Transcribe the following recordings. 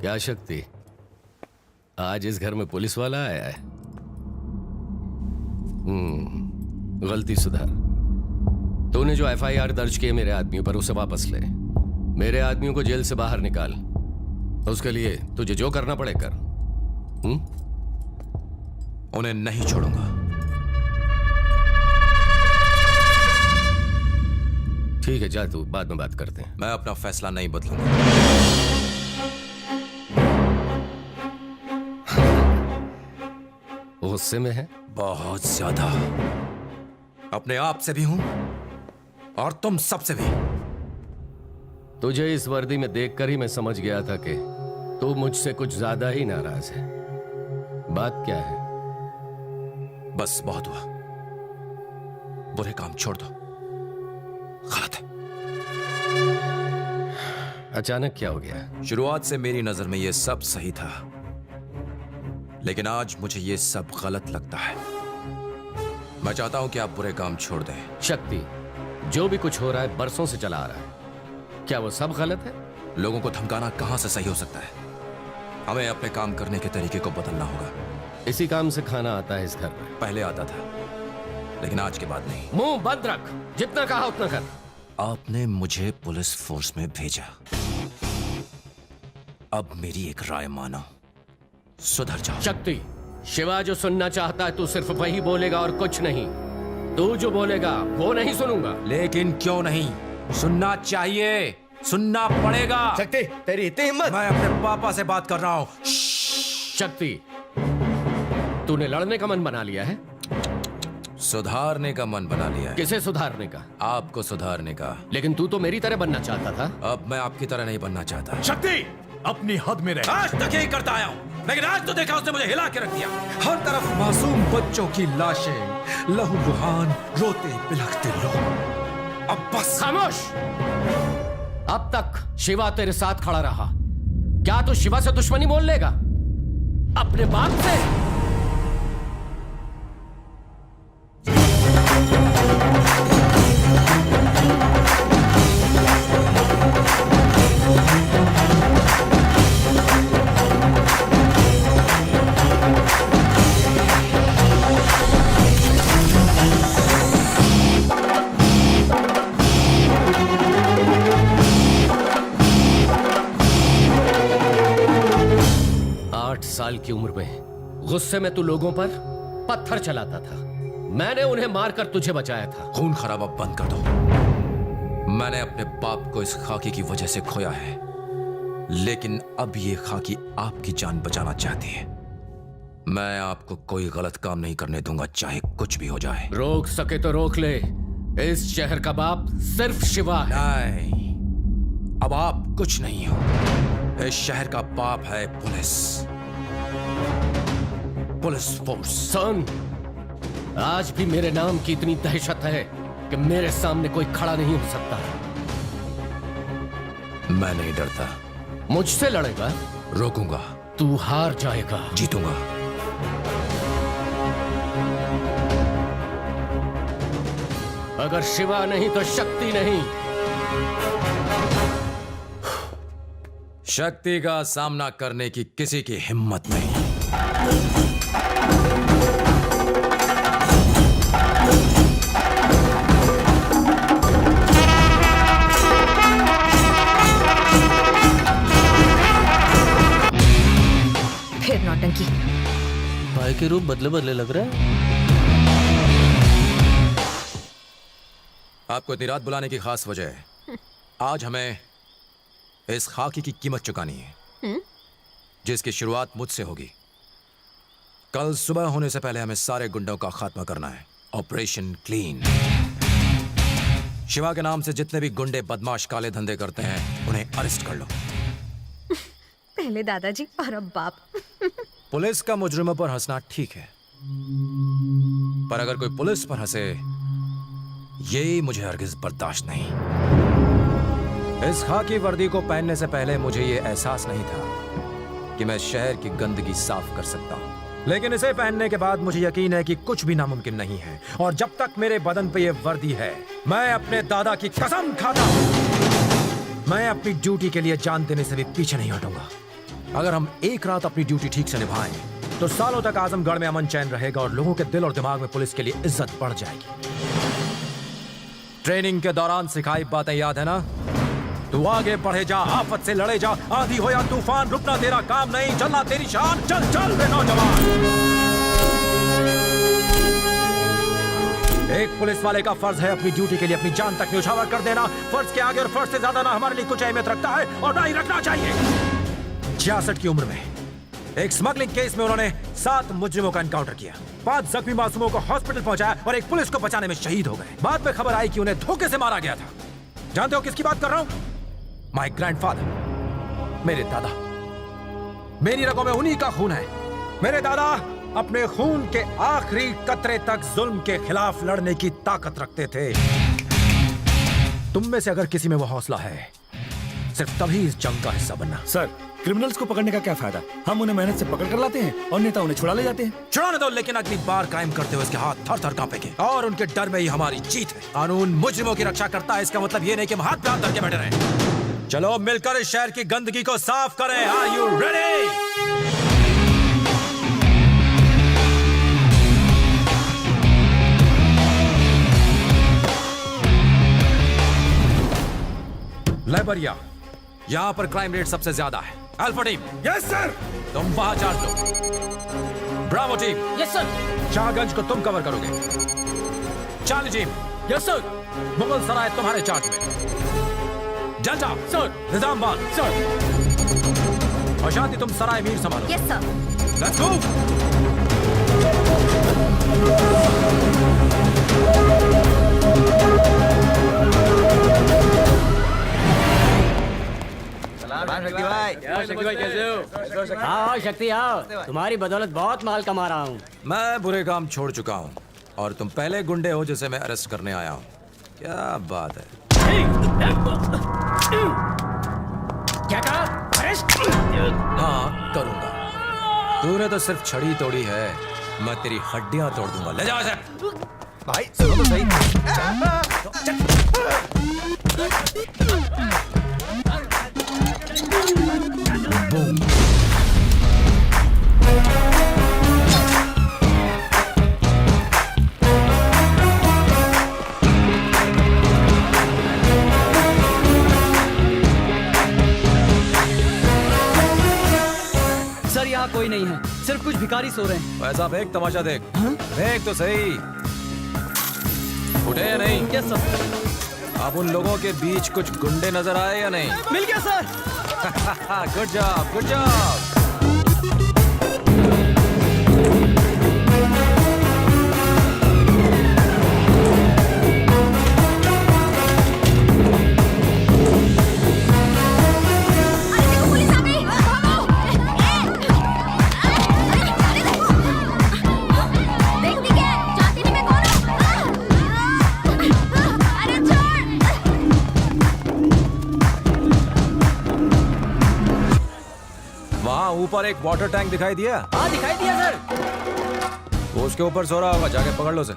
क्या शक्ति, आज इस घर में पुलिस वाला आया है? गलती सुधार। तूने जो एफआईआर दर्ज किए मेरे आदमियों पर, उसे वापस ले। मेरे आदमियों को जेल से बाहर निकाल। उसके लिए तुझे जो करना पड़े कर। उन्हें नहीं छोड़ूंगा। ठीक है, जा तू, बाद में बात करते हैं। मैं अपना फैसला नहीं बदलूंगा। गुस्से में है? बहुत ज्यादा। अपने आप से भी हूं और तुम सबसे भी। तुझे इस वर्दी में देखकर ही मैं समझ गया था कि तू मुझसे कुछ ज्यादा ही नाराज है। बात क्या है? बस बहुत हुआ। बुरे काम छोड़ दो। गलत है। अचानक क्या हो गया? शुरुआत से मेरी नजर में यह सब सही था, लेकिन आज मुझे यह सब गलत लगता है। मैं चाहता हूं कि आप बुरे काम छोड़ दें। शक्ति, जो भी कुछ हो रहा है बरसों से चला आ रहा है। क्या वो सब गलत है? लोगों को धमकाना कहां से सही हो सकता है? हमें अपने काम करने के तरीके को बदलना होगा। इसी काम से खाना आता है इस घर में। पहले आता था, लेकिन आज के बाद नहीं। मुंह बंद रख, जितना कहा उतना कर। आपने मुझे पुलिस फोर्स में भेजा, अब मेरी एक राय मानो, सुधर जाओ। शक्ति, शिवा जो सुनना चाहता है तू सिर्फ वही बोलेगा और कुछ नहीं। तू जो बोलेगा वो नहीं सुनूंगा। लेकिन क्यों नहीं? सुनना चाहिए, सुनना पड़ेगा। शक्ति, तेरी इतनी हिम्मत? मैं अपने पापा से बात कर रहा हूं। शक्ति, तूने लड़ने का मन बना लिया है? सुधारने का मन बना लिया है। किसे सुधारने का? आपको सुधारने का। लेकिन तू तो मेरी तरह बनना चाहता था। अब मैं आपकी तरह नहीं बनना चाहता। शक्ति, अपनी हद में रह। आज तक यही करता आया हूं, लेकिन आज तो देखा उसने मुझे हिला के रख दिया। हर तरफ मासूम बच्चों की लाशें, लहूलुहान, रोते बिलखते लोग। अब बस खामोश। अब तक शिवा तेरे साथ खड़ा रहा, क्या तू शिवा से दुश्मनी मोल लेगा? अपने बाप से? 8 साल की उम्र में गुस्से में तू लोगों पर पत्थर चलाता था। मैंने उन्हें मारकर तुझे बचाया था। खून खराबा बंद कर दो। मैंने अपने बाप को इस खाकी की वजह से खोया है, लेकिन अब ये खाकी आपकी जान बचाना चाहती है। मैं आपको कोई गलत काम नहीं करने दूंगा, चाहे कुछ भी हो जाए। रोक सके तो रोक ले। इस शहर का बाप सिर्फ शिवा है। नहीं, अब आप कुछ नहीं हो। इस शहर का बाप है पुलिस फोर्स। सुन, आज भी मेरे नाम की इतनी दहशत है कि मेरे सामने कोई खड़ा नहीं हो सकता। मैं नहीं डरता। मुझसे लड़ेगा? रोकूंगा। तू हार जाएगा। जीतूंगा। अगर शिवा नहीं तो शक्ति नहीं। शक्ति का सामना करने की किसी की हिम्मत नहीं। फिर नौटंकी। भाई के रूप बदले बदले लग रहा है। आपको इतनी रात बुलाने की खास वजह है। आज हमें इस खाकी की कीमत चुकानी है, जिसकी शुरुआत मुझसे होगी। कल सुबह होने से पहले हमें सारे गुंडों का खात्मा करना है। Operation clean. शिवा के नाम से जितने भी गुंडे बदमाश काले धंधे करते हैं, उन्हें अरेस्ट कर लो। पहले दादाजी और अब बाप। पुलिस का मुजरिमों पर हंसना ठीक है, पर अगर कोई पुलिस पर हंसे, ये मुझे हरगिज बर्दाश्त नहीं। इस खाकी वर्दी को पहनने से पहले मुझे ये एहसास नहीं था कि मैं शहर की गंदगी साफ कर सकता हूं, लेकिन इसे पहनने के बाद मुझे यकीन है कि कुछ भी नामुमकिन नहीं है। और जब तक मेरे बदन पे ये वर्दी है, मैं अपने दादा की कसम खाता हूं, मैं अपनी ड्यूटी के लिए जान देने से भी पीछे नहीं हटूंगा। अगर हम एक रात अपनी ड्यूटी ठीक से निभाएं तो सालों तक आजमगढ़ में अमन चैन रहेगा और लोगों के दिल और दिमाग में पुलिस के लिए इज्जत बढ़ जाएगी। ट्रेनिंग के दौरान सिखाई बातें याद है ना? तू आगे बढ़े जा, आफत से लड़े जा, आंधी हो या तूफान, रुकना तेरा काम नहीं, चलना तेरी शान। चल चल बे नौजवान। एक पुलिस वाले का फर्ज है अपनी ड्यूटी के लिए अपनी जान तक न्यौछावर कर देना। फर्ज के आगे और फर्ज से ज्यादा ना हमारे लिए कुछ अहमियत रखता है और ना ही रखना चाहिए। 66 की उम्र में एक स्मगलिंग केस में उन्होंने 7 मुजरिमों का एनकाउंटर किया, 5 जख्मी मासूमों को हॉस्पिटल पहुंचाया और एक पुलिस को बचाने में शहीद हो गए। बाद में खबर आई कि उन्हें धोखे से मारा गया था। जानते हो किसकी बात कर रहा हूं? माय ग्रैंडफादर, मेरे दादा। मेरी रगों में उन्हीं का खून है। मेरे दादा अपने खून के आखिरी कतरे तक जुल्म के खिलाफ लड़ने की ताकत रखते थे। तुम में से अगर किसी में वो हौसला है, सिर्फ तभी इस जंग का हिस्सा बनना। सर, क्रिमिनल्स को पकड़ने का क्या फायदा? हम उन्हें मेहनत से पकड़ कर लाते हैं और नेता उन्हें छुड़ा ले जाते हैं। छुड़ाने दो, लेकिन अगली बार कायम करते हुए इसके हाथ थर थर कांपेंगे और उनके डर में ही हमारी जीत है। कानून मुजरिमों की रक्षा करता है, इसका मतलब ये नहीं कि हम हाथ पे हाथ धर के बैठे रहें। चलो मिलकर इस शहर की गंदगी को साफ करें। Are you ready? लेबरिया, यहाँ पर क्राइम रेट सबसे ज्यादा है। Alpha team, yes sir. तुम वहां चार्ज लो। Bravo team, yes sir. Shahganj को तुम कवर करोगे। Charlie team, yes sir. Mughal Sarai तुम्हारे चार्ज में। Delta sir. निजामबाद सर। और शांति, तुम सराय मीर संभालो। Yes sir. Let's move. हाँ शक्ति आओ, तुम्हारी बदौलत बहुत माल कमा रहा हूँ। मैं बुरे काम छोड़ चुका हूँ और तुम पहले गुंडे हो जिसे मैं अरेस्ट करने आया हूँ। क्या बात है? क्या कहा? अरेस्ट? हाँ करूंगा। तूने तो सिर्फ छड़ी तोड़ी है, मैं तेरी हड्डियां तोड़ दूंगा। ले जाओ इसे। भाई सुनो तो सही। सर यहाँ कोई नहीं है, सिर्फ कुछ भिखारी सो रहे हैं। ऐसा देख, तमाशा देख। देख तो सही, उठे या नहीं? Yes sir. अब उन लोगों के बीच कुछ गुंडे नजर आए या नहीं? मिल गया sir. Good job, good job. ऊपर एक वाटर टैंक दिखाई दिया? हाँ दिखाई दिया सर। वो उसके ऊपर सो रहा होगा, जाके पकड़ लो उसे।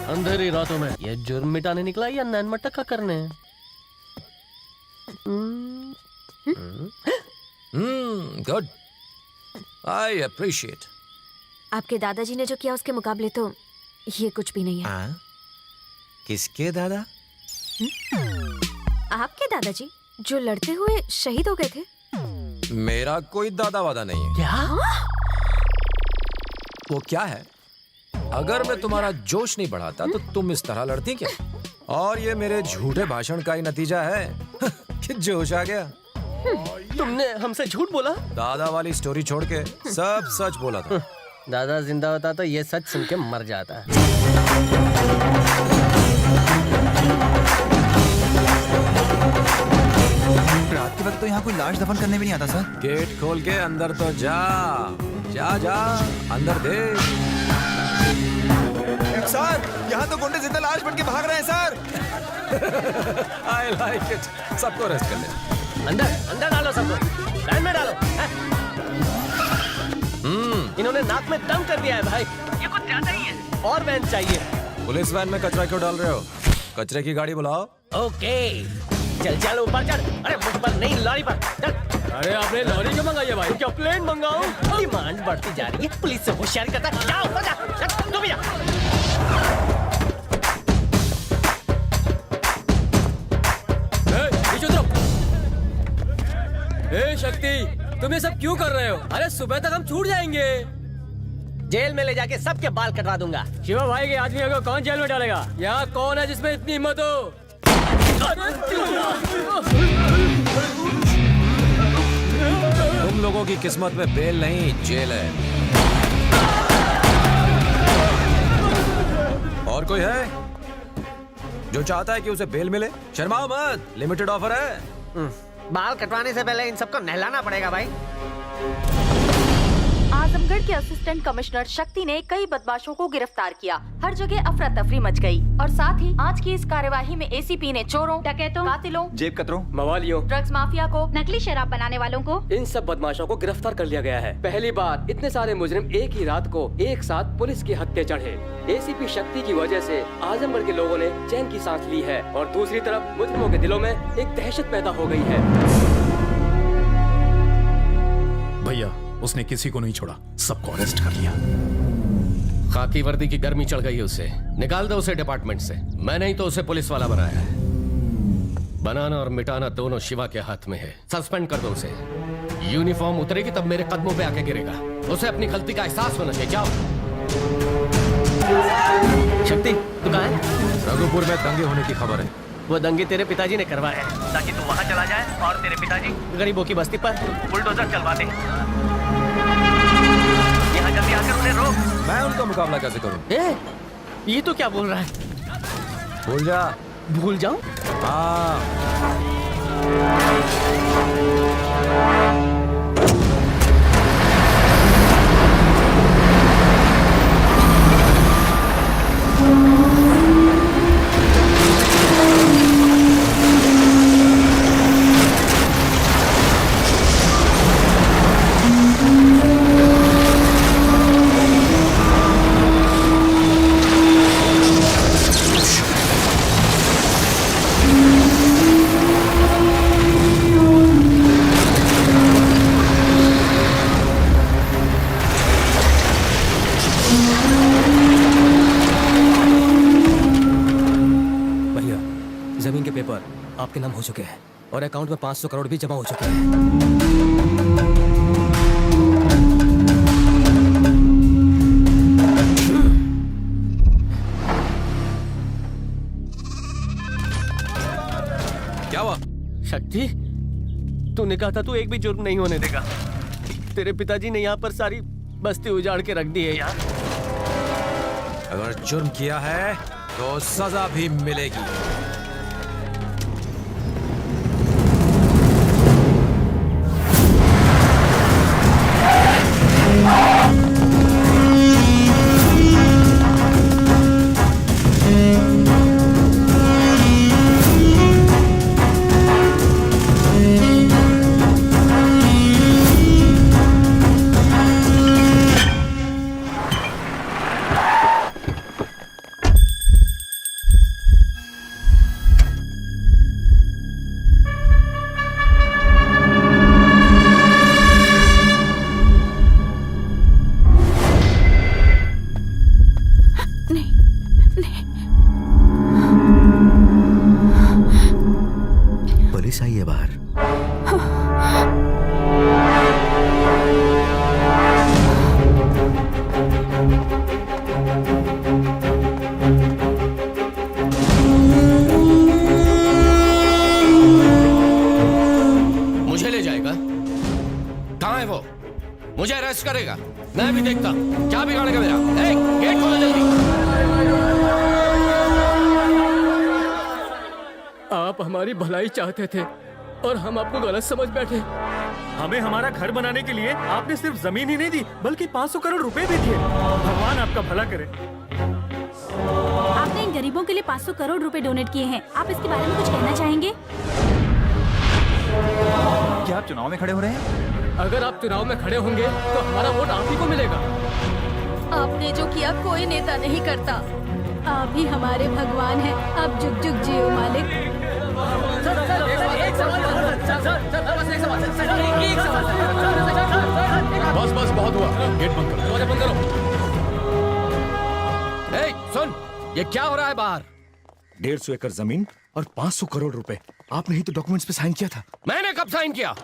अंधेरी रातों में ये जुर्म मिटाने निकला या नैन मटका करने? Good, I appreciate. आपके दादाजी ने जो किया उसके मुकाबले तो ये कुछ भी नहीं है। किसके दादा? आपके दादाजी जो लड़ते हुए शहीद हो गए थे। मेरा कोई दादा वादा नहीं है। क्या? वो क्या है? अगर मैं तुम्हारा जोश नहीं बढ़ाता तो तुम इस तरह लड़ती क्या? और ये मेरे झूठे भाषण का ही नतीजा है कि जोश आ गया। तुमने हमसे झूठ बोला? दादा वाली स्टोरी छोड़ के सब सच बोला था। दादा जिंदा होता तो ये सच सुन के मर जाता। रात के वक्त तो यहाँ कोई लाश दफन करने भी नहीं आता सर। गेट खोल के अंदर तो जा जा जा, अंदर देख। सर, यहाँ तो गुंडे जिंदा लाश बन के भाग रहे हैं सर। I like it. सबको अरेस्ट कर ले। अंदर अंदर डालो सबको, वैन में डालो। इन्होंने नाक में दम कर दिया है भाई, ये कुछ ज्यादा ही है। और वैन चाहिए। पुलिस वैन में कचरा क्यों डाल रहे हो? कचरे की गाड़ी बुलाओ। ओके चल चल ऊपर चढ़। अरे मुझ पर नहीं लॉरी पर चल। अरे आपने लॉरी क्यों मंगाई है भाई? क्या प्लेन मंगाऊं? डिमांड बढ़ती जा रही है, पुलिस से होशियारी करता है। जाओ ऊपर जा, चल, तू भी जा। पीछे उतरो। ए शक्ति, तुम ये सब क्यों कर रहे हो? अरे सुबह तक हम छूट जाएंगे। जेल में ले जाके सबके बाल कटवा दूंगा। शिवा भाई के आदमियों को कौन जेल में डालेगा? यहाँ कौन है जिसमें इतनी हिम्मत हो? तुम लोगों की किस्मत में बेल नहीं, जेल है। और कोई है जो चाहता है कि उसे बेल मिले? शर्माओ मत, लिमिटेड ऑफर है। बाल कटवाने से पहले इन सबको नहलाना पड़ेगा भाई। आजमगढ़ के असिस्टेंट कमिश्नर शक्ति ने कई बदमाशों को गिरफ्तार किया। हर जगह अफरा तफरी मच गई और साथ ही आज की इस कार्यवाही में एसीपी ने चोरों, डकैतों, कातिलों, जेब कतरों, मवालियों, ड्रग्स माफिया को, नकली शराब बनाने वालों को, इन सब बदमाशों को गिरफ्तार कर लिया गया है। पहली बार इतने सारे मुजरिम एक ही रात को एक साथ पुलिस के हत्थे चढ़े। एसीपी शक्ति की वजह से आजमगढ़ के लोगों ने चैन की सांस ली है और दूसरी तरफ मुजरिमों के दिलों में एक दहशत पैदा हो गई है। भैया, उसने किसी को नहीं छोड़ा, सबको अरेस्ट कर लिया। खाकी वर्दी की गर्मी चढ़ गई है उसे। निकाल दो उसे डिपार्टमेंट से। मैंने ही तो उसे पुलिस वाला बनाया है। बनाना और मिटाना दोनों शिवा के हाथ में है। सस्पेंड कर दो उसे। यूनिफॉर्म उतरेगी तब मेरे कदमों पे आके गिरेगा। उसे अपनी गलती का एहसास होना चाहिए। जाओ। शक्ति तू कहाँ है? रघुपुर में दंगे होने की खबर है। वो दंगे तेरे पिताजी ने करवाए हैं ताकि तू वहाँ चला जाए और तेरे पिताजी गरीबों की बस्ती पर बुलडोजर चलवा दे। यहाँ जल्दी आकर उन्हें रोक। मैं उनका मुकाबला कैसे करूं? ये तो क्या बोल रहा है? भूल जा। भूल जाऊं? हाँ। जमीन के पेपर आपके नाम हो चुके हैं और अकाउंट में 500 करोड़ भी जमा हो चुके हैं। क्या हुआ? शक्ति तूने कहा था तू एक भी जुर्म नहीं होने देगा। तेरे पिताजी ने यहाँ पर सारी बस्ती उजाड़ के रख दी है यार। अगर जुर्म किया है तो सजा भी मिलेगी। पुलिस आई है बाहर। मुझे ले जाएगा? कहाँ है वो? मुझे अरेस्ट करेगा? मैं भी देखता हूँ। क्या बिगाड़ेगा मेरा? गेट खोलो जल्दी। आप हमारी भलाई चाहते थे और हम आपको गलत समझ बैठे। हमें हमारा घर बनाने के लिए आपने सिर्फ जमीन ही नहीं दी बल्कि 500 करोड़ रुपए भी दिए। भगवान आपका भला करे। आपने इन गरीबों के लिए 500 करोड़ रुपए डोनेट किए हैं। आप इसके बारे में कुछ कहना चाहेंगे? क्या आप चुनाव में खड़े हो रहे हैं? अगर आप चुनाव में खड़े होंगे तो हमारा वोट आप ही को मिलेगा। आपने जो किया कोई नेता नहीं करता। आप ही हमारे भगवान हैं। आप जुग जुग जियो मालिक। बस बस बहुत हुआ, गेट बंद करो। दरवाजा बंद करो। ए, सुन, ये क्या हो रहा है बाहर? 150 एकड़ जमीन और 500 करोड़ रुपए। आपने ही तो डॉक्यूमेंट्स पे साइन किया था। मैंने कब साइन किया?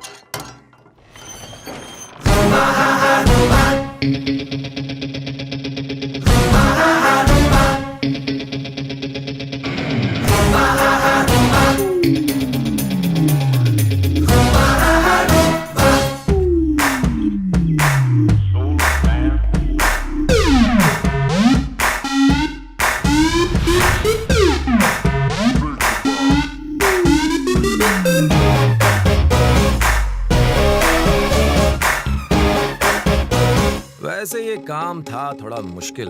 वैसे ये काम था थोड़ा मुश्किल,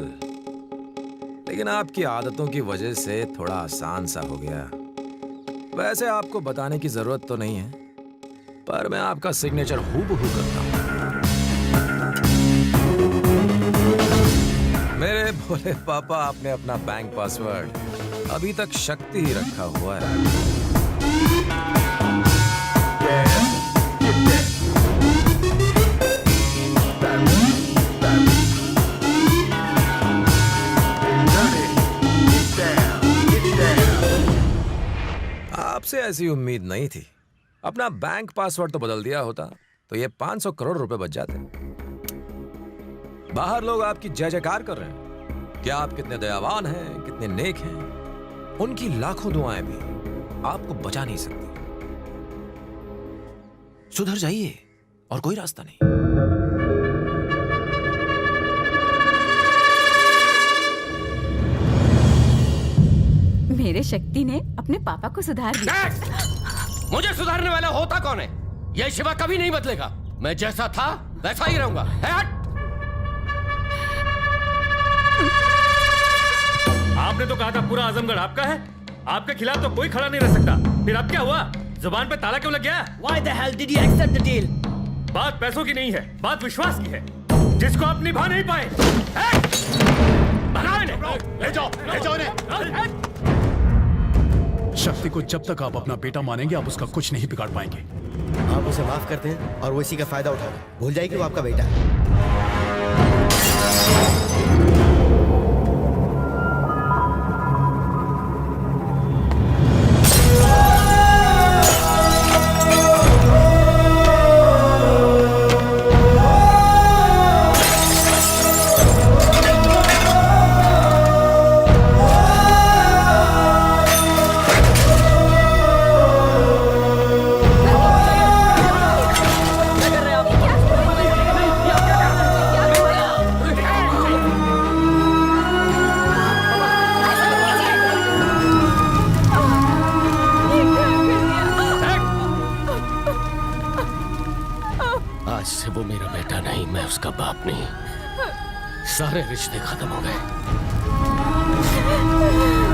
लेकिन आपकी आदतों की वजह से थोड़ा आसान सा हो गया। वैसे आपको बताने की जरूरत तो नहीं है, पर मैं आपका सिग्नेचर हूबहू करता हूं। मेरे भोले पापा, आपने अपना बैंक पासवर्ड अभी तक शक्ति ही रखा हुआ है। आपसे ऐसी उम्मीद नहीं थी। अपना बैंक पासवर्ड तो बदल दिया होता तो ये 500 करोड़ रुपए बच जाते। बाहर लोग आपकी जय जयकार कर रहे हैं कि आप कितने दयावान हैं, कितने नेक हैं। उनकी लाखों दुआएं भी आपको बचा नहीं सकती। सुधर जाइए, और कोई रास्ता नहीं। मेरे शक्ति ने अपने पापा को सुधार दिया। मुझे सुधारने वाला होता कौन है? यह शिवा कभी नहीं बदलेगा। मैं जैसा था वैसा ही रहूंगा। हट! आपने तो कहा था पूरा आजमगढ़ आपका है। आपके खिलाफ तो कोई खड़ा नहीं रह सकता। फिर अब क्या हुआ? जुबान पे ताला क्यों लग गया? Why the hell did you accept the deal? बात पैसों की नहीं है, बात विश्वास की है, जिसको आप निभा नहीं पाए। बनाओ इन्हें। ले जाओ इन्हें। शक्ति को जब तक आप अपना बेटा मानेंगे, आप उसका कुछ नहीं बिगाड़ पाएंगे। आप उसे माफ करते हैं और वो इसी का फायदा उठाते हैं। भूल जाए कि वो आपका बेटा है। आज से वो मेरा बेटा नहीं, मैं उसका बाप नहीं। सारे रिश्ते खत्म हो गए।